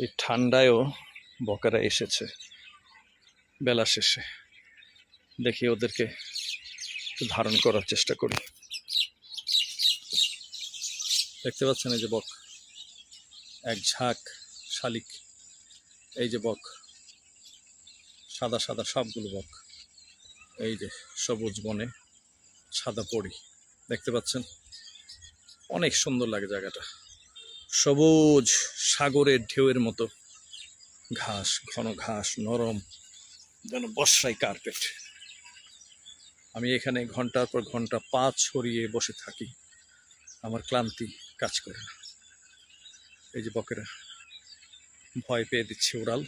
এই ঠান্ডায়ও বকেরা এসেছে বেলা শেষে। দেখি ওদেরকে একটু ধারণ করার চেষ্টা করি। দেখতে পাচ্ছেন এই যে বক, এক ঝাঁক শালিক। এই যে বক, সাদা সাদা সবগুলো বক। এই যে সবুজ বনে সাদা পরি, দেখতে পাচ্ছেন? অনেক সুন্দর লাগে জায়গাটা, সবুজ সাগরের ঢেউয়ের মতো ঘাস, ঘন ঘাস, নরম যেন বর্ষায় কার্পেট। আমি এখানে ঘন্টার পর ঘন্টা পা ছড়িয়ে বসে থাকি, আমার ক্লান্তি কাজ করে না। এই যে বকেরা ভয় পেয়ে দিচ্ছে উড়াল,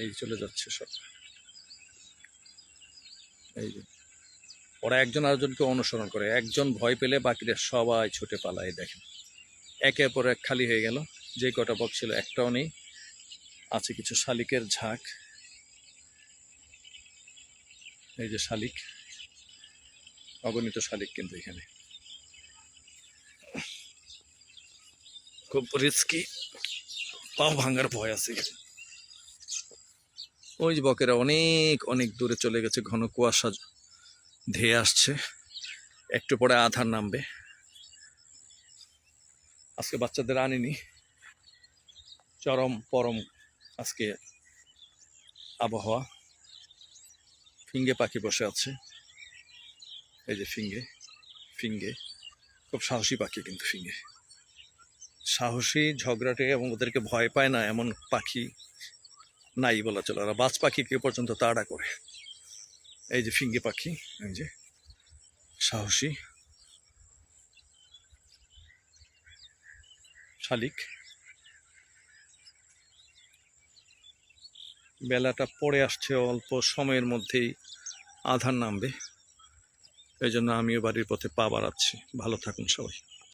এই চলে যাচ্ছে সব। এই যে ওরা একজন আরেকজনকে অনুসরণ করে, একজন ভয় পেলে বাকিরা সবাই ছুটে পালায়। দেখেন একের পর এক খালি হয়ে গেল। যে কটা বক ছিল একটাও নেই, আছে কিছু শালিকের ঝাঁক। এই যে শালিক, অগণিত শালিক, কিন্তু এখানে খুব রিস্কি, পাও ভাঙার ভয় আছে। ওই যে বকেরা অনেক অনেক দূরে চলে গেছে, ঘন কুয়াশা ধেয়ে আসছে, একটু পরে আধার নামবে। আজকে বাচ্চাদের আনিনি, চরম পরম আজকে আবহাওয়া। ফিঙ্গে পাখি বসে আছে, এই যে ফিঙ্গে, ফিঙ্গে খুব সাহসী পাখি, কিন্তু ফিঙ্গে সাহসী, ঝগড়াটে, এবং ওদেরকে ভয় পায় না এমন পাখি নাই বলা চলে। ওরা বাজ পাখিকে পর্যন্ত তাড়া করে। এই যে ফিঙ্গে পাখি, এই যে সাহসী শালিক। বেলাটা পড়ে আসছে, অল্প সময়ের মধ্যেই আধার নামবে। এই জন্য আমিও বাড়ির পথে পা বাড়াচ্ছি। ভালো থাকুন সবাই।